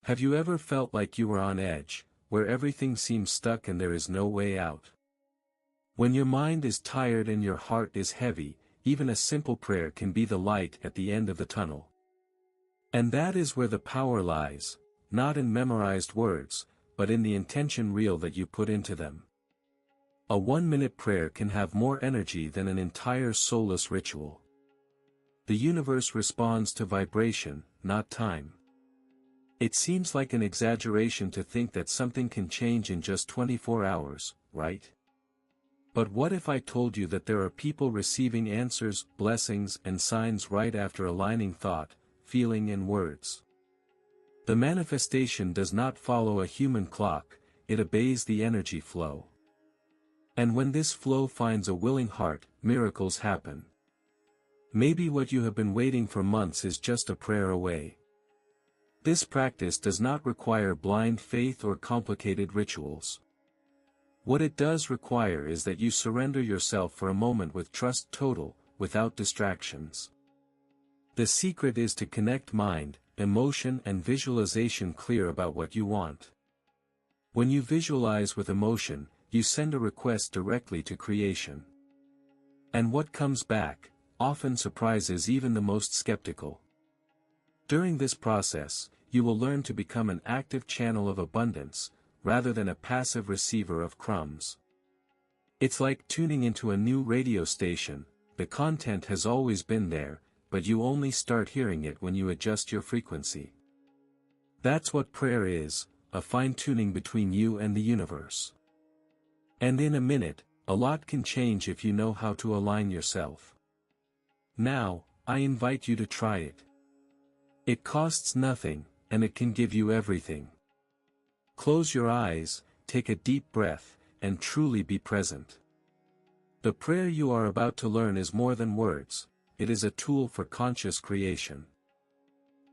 Have you ever felt like you were on edge, where everything seems stuck and there is no way out? When your mind is tired and your heart is heavy, even a simple prayer can be the light at the end of the tunnel. And that is where the power lies, not in memorized words, but in the intention real that you put into them. A 1-minute prayer can have more energy than an entire soulless ritual. The universe responds to vibration, not time. It seems like an exaggeration to think that something can change in just 24 hours, right? But what if I told you that there are people receiving answers, blessings, and signs right after aligning thought, feeling and words? The manifestation does not follow a human clock, it obeys the energy flow. And when this flow finds a willing heart, miracles happen. Maybe what you have been waiting for months is just a prayer away. This practice does not require blind faith or complicated rituals. What it does require is that you surrender yourself for a moment with trust total, without distractions. The secret is to connect mind, emotion and visualization clear about what you want. When you visualize with emotion, you send a request directly to creation. And what comes back, often surprises even the most skeptical. During this process, you will learn to become an active channel of abundance, rather than a passive receiver of crumbs. It's like tuning into a new radio station. The content has always been there, but you only start hearing it when you adjust your frequency. That's what prayer is, a fine-tuning between you and the universe. And in a minute, a lot can change if you know how to align yourself. Now, I invite you to try it. It costs nothing, and it can give you everything. Close your eyes, take a deep breath, and truly be present. The prayer you are about to learn is more than words, it is a tool for conscious creation.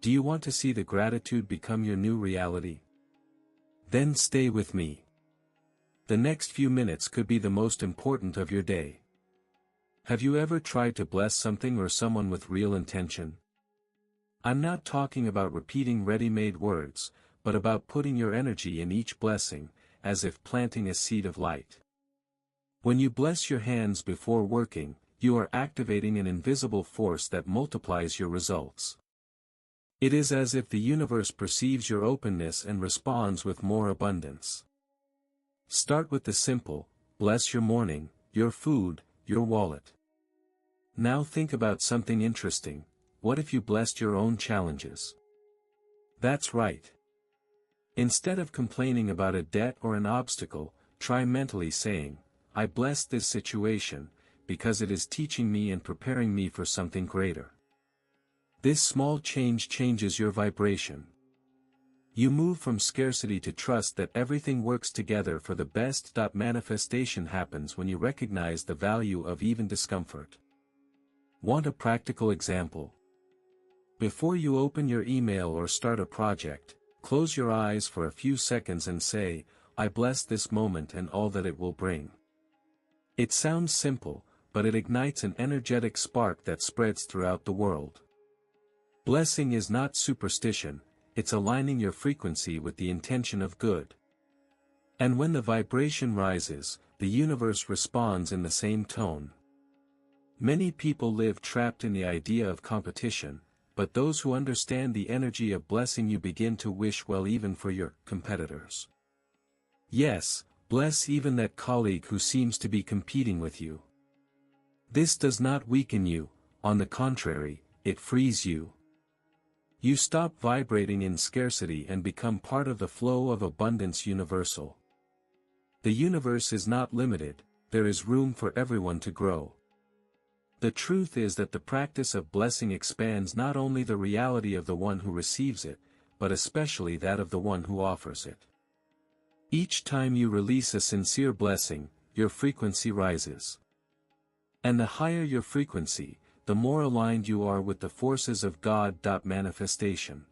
Do you want to see the gratitude become your new reality? Then stay with me. The next few minutes could be the most important of your day. Have you ever tried to bless something or someone with real intention? I'm not talking about repeating ready-made words, but about putting your energy in each blessing, as if planting a seed of light. When you bless your hands before working, you are activating an invisible force that multiplies your results. It is as if the universe perceives your openness and responds with more abundance. Start with the simple: bless your morning, your food, your wallet. Now think about something interesting. What if you blessed your own challenges? That's right. Instead of complaining about a debt or an obstacle, try mentally saying, I bless this situation, because it is teaching me and preparing me for something greater. This small change changes your vibration. You move from scarcity to trust that everything works together for the best. Manifestation happens when you recognize the value of even discomfort. Want a practical example? Before you open your email or start a project, close your eyes for a few seconds and say, I bless this moment and all that it will bring. It sounds simple, but it ignites an energetic spark that spreads throughout the world. Blessing is not superstition, it's aligning your frequency with the intention of good. And when the vibration rises, the universe responds in the same tone. Many people live trapped in the idea of competition, but those who understand the energy of blessing you begin to wish well even for your competitors. Yes, bless even that colleague who seems to be competing with you. This does not weaken you, on the contrary, it frees you. You stop vibrating in scarcity and become part of the flow of abundance universal. The universe is not limited, there is room for everyone to grow. The truth is that the practice of blessing expands not only the reality of the one who receives it, but especially that of the one who offers it. Each time you release a sincere blessing, your frequency rises. And the higher your frequency, the more aligned you are with the forces of God. Manifestation.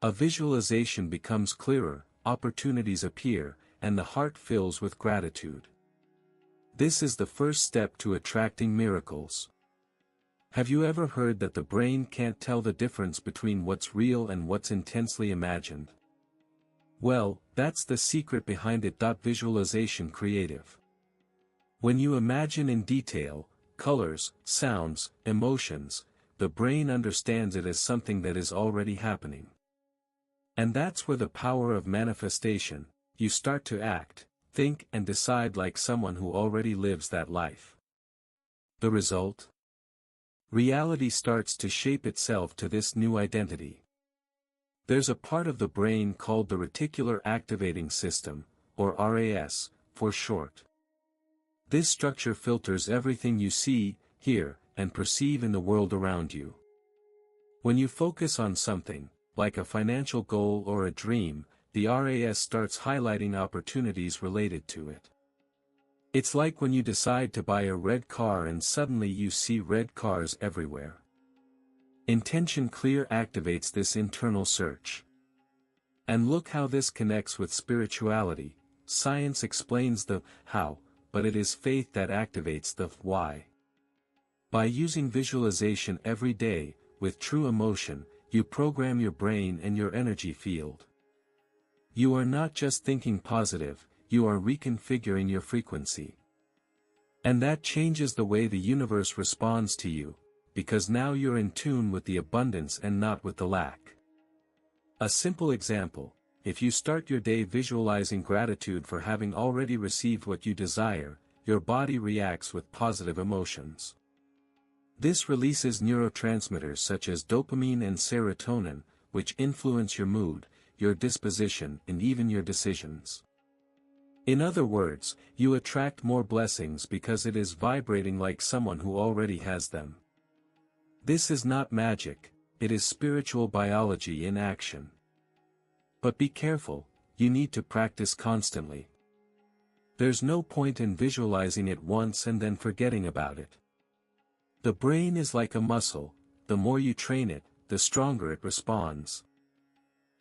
A visualization becomes clearer, opportunities appear, and the heart fills with gratitude. This is the first step to attracting miracles. Have you ever heard that the brain can't tell the difference between what's real and what's intensely imagined? Well, that's the secret behind it. Visualization creative. When you imagine in detail, colors, sounds, emotions, the brain understands it as something that is already happening. And that's where the power of manifestation, you start to act, think and decide like someone who already lives that life. The result? Reality starts to shape itself to this new identity. There's a part of the brain called the reticular activating system, or RAS, for short. This structure filters everything you see, hear, and perceive in the world around you. When you focus on something, like a financial goal or a dream, the RAS starts highlighting opportunities related to it. It's like when you decide to buy a red car and suddenly you see red cars everywhere. Intention clear activates this internal search. And look how this connects with spirituality. Science explains the how, but it is faith that activates the why. By using visualization every day, with true emotion, you program your brain and your energy field. You are not just thinking positive, you are reconfiguring your frequency. And that changes the way the universe responds to you, because now you're in tune with the abundance and not with the lack. A simple example, if you start your day visualizing gratitude for having already received what you desire, your body reacts with positive emotions. This releases neurotransmitters such as dopamine and serotonin, which influence your mood, your disposition and even your decisions. In other words, you attract more blessings because it is vibrating like someone who already has them. This is not magic, it is spiritual biology in action. But be careful, you need to practice constantly. There's no point in visualizing it once and then forgetting about it. The brain is like a muscle, the more you train it, the stronger it responds.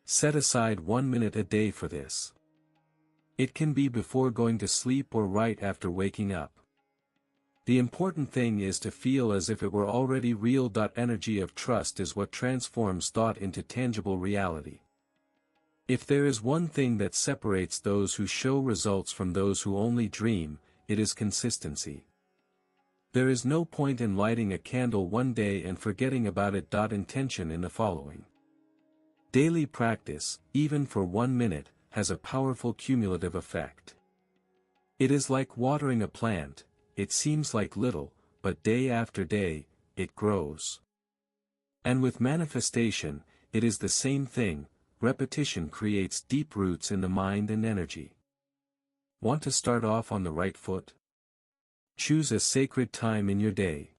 Set aside 1 minute a day for this. It can be before going to sleep or right after waking up. The important thing is to feel as if it were already real. Energy of trust is what transforms thought into tangible reality. If there is one thing that separates those who show results from those who only dream, it is consistency. There is no point in lighting a candle one day and forgetting about it. Intention in the following. Daily practice, even for 1 minute, has a powerful cumulative effect. It is like watering a plant, it seems like little, but day after day, it grows. And with manifestation, it is the same thing, repetition creates deep roots in the mind and energy. Want to start off on the right foot? Choose a sacred time in your day.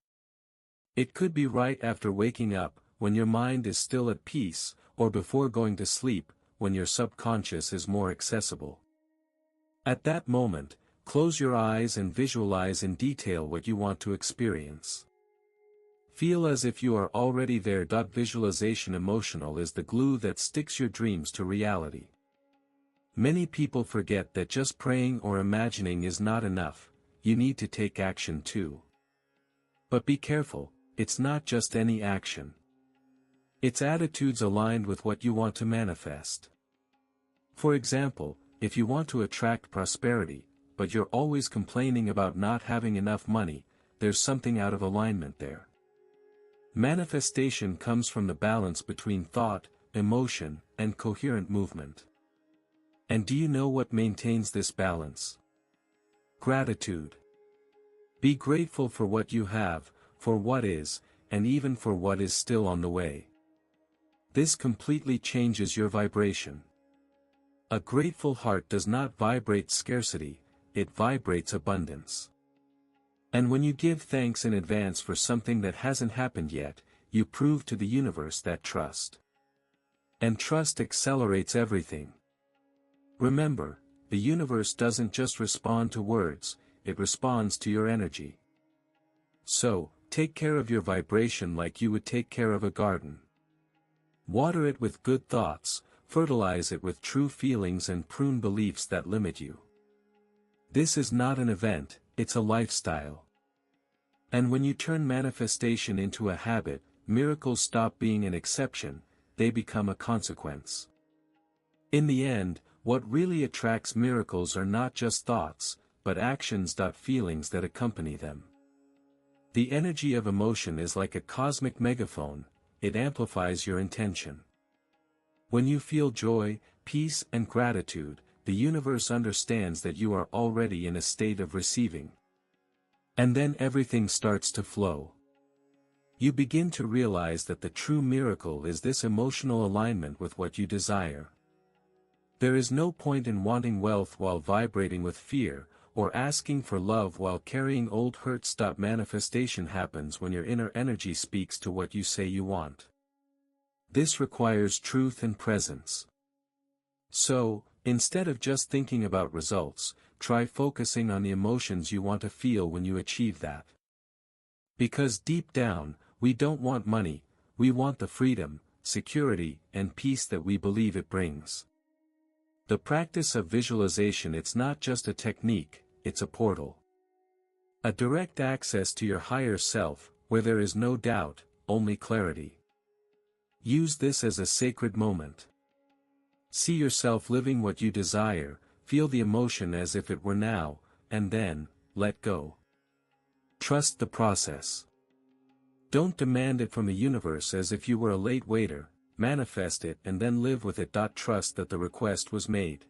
It could be right after waking up, when your mind is still at peace, or before going to sleep, when your subconscious is more accessible. At that moment, close your eyes and visualize in detail what you want to experience. Feel as if you are already there. Visualization emotional is the glue that sticks your dreams to reality. Many people forget that just praying or imagining is not enough, you need to take action too. But be careful, it's not just any action. It's attitudes aligned with what you want to manifest. For example, if you want to attract prosperity, but you're always complaining about not having enough money, there's something out of alignment there. Manifestation comes from the balance between thought, emotion, and coherent movement. And do you know what maintains this balance? Gratitude. Be grateful for what you have, for what is, and even for what is still on the way. This completely changes your vibration. A grateful heart does not vibrate scarcity, it vibrates abundance. And when you give thanks in advance for something that hasn't happened yet, you prove to the universe that trust. And trust accelerates everything. Remember, the universe doesn't just respond to words, it responds to your energy. So, take care of your vibration like you would take care of a garden. Water it with good thoughts, fertilize it with true feelings and prune beliefs that limit you. This is not an event, it's a lifestyle. And when you turn manifestation into a habit, miracles stop being an exception, they become a consequence. In the end, what really attracts miracles are not just thoughts, but actions. Feelings that accompany them. The energy of emotion is like a cosmic megaphone, it amplifies your intention. When you feel joy, peace, and gratitude, the universe understands that you are already in a state of receiving. And then everything starts to flow. You begin to realize that the true miracle is this emotional alignment with what you desire. There is no point in wanting wealth while vibrating with fear, or asking for love while carrying old hurts. Manifestation happens when your inner energy speaks to what you say you want. This requires truth and presence. So, instead of just thinking about results, try focusing on the emotions you want to feel when you achieve that. Because deep down, we don't want money, we want the freedom, security, and peace that we believe it brings. The practice of visualization, it's not just a technique, it's a portal. A direct access to your higher self, where there is no doubt, only clarity. Use this as a sacred moment. See yourself living what you desire, feel the emotion as if it were now, and then, let go. Trust the process. Don't demand it from the universe as if you were a late waiter, manifest it and then live with it. Trust that the request was made.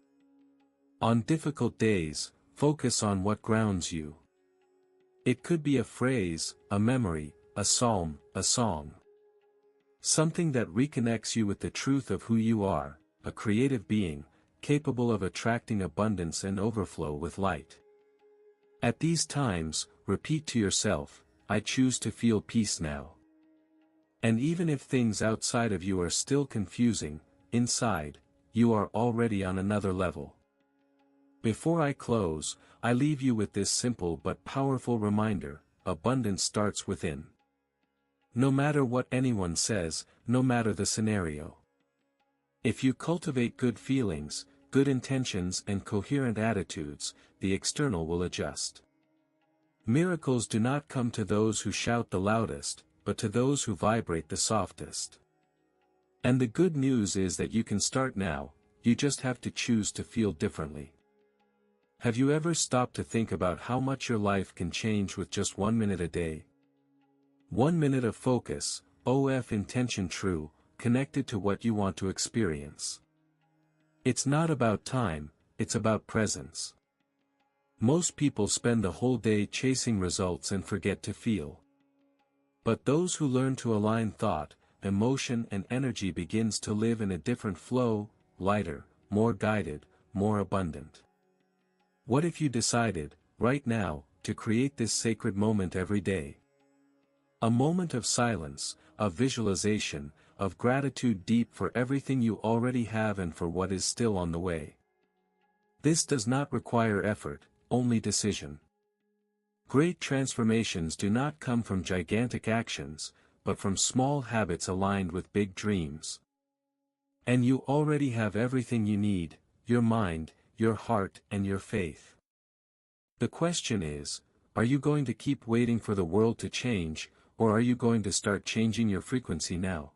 On difficult days, focus on what grounds you. It could be a phrase, a memory, a psalm, a song. Something that reconnects you with the truth of who you are, a creative being, capable of attracting abundance and overflow with light. At these times, repeat to yourself, I choose to feel peace now. And even if things outside of you are still confusing, inside, you are already on another level. Before I close, I leave you with this simple but powerful reminder, abundance starts within. No matter what anyone says, no matter the scenario. If you cultivate good feelings, good intentions and coherent attitudes, the external will adjust. Miracles do not come to those who shout the loudest, but to those who vibrate the softest. And the good news is that you can start now, you just have to choose to feel differently. Have you ever stopped to think about how much your life can change with just 1 minute a day? 1 minute of focus, intention true, connected to what you want to experience. It's not about time, it's about presence. Most people spend the whole day chasing results and forget to feel. But those who learn to align thought, emotion and energy begins to live in a different flow, lighter, more guided, more abundant. What if you decided, right now, to create this sacred moment every day? A moment of silence, of visualization, of gratitude deep for everything you already have and for what is still on the way. This does not require effort, only decision. Great transformations do not come from gigantic actions, but from small habits aligned with big dreams. And you already have everything you need, your mind, your heart and your faith. The question is, are you going to keep waiting for the world to change, or are you going to start changing your frequency now?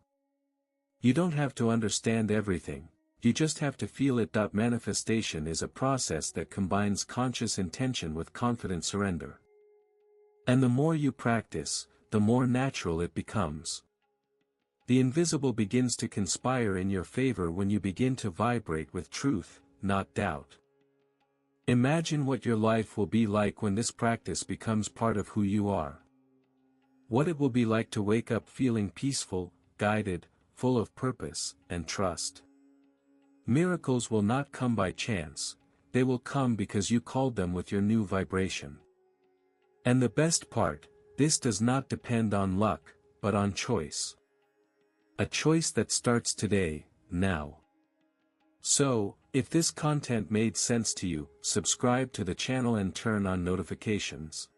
You don't have to understand everything, you just have to feel it. Manifestation is a process that combines conscious intention with confident surrender. And the more you practice, the more natural it becomes. The invisible begins to conspire in your favor when you begin to vibrate with truth, not doubt. Imagine what your life will be like when this practice becomes part of who you are. What it will be like to wake up feeling peaceful, guided, full of purpose and trust. Miracles will not come by chance, they will come because you called them with your new vibration. And the best part, this does not depend on luck, but on choice. A choice that starts today, now. So, if this content made sense to you, subscribe to the channel and turn on notifications.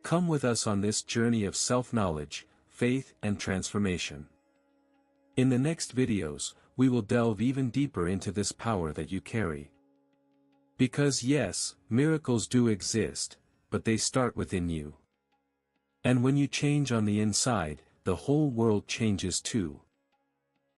Come with us on this journey of self-knowledge, faith and transformation. In the next videos, we will delve even deeper into this power that you carry. Because yes, miracles do exist, but they start within you. And when you change on the inside, the whole world changes too.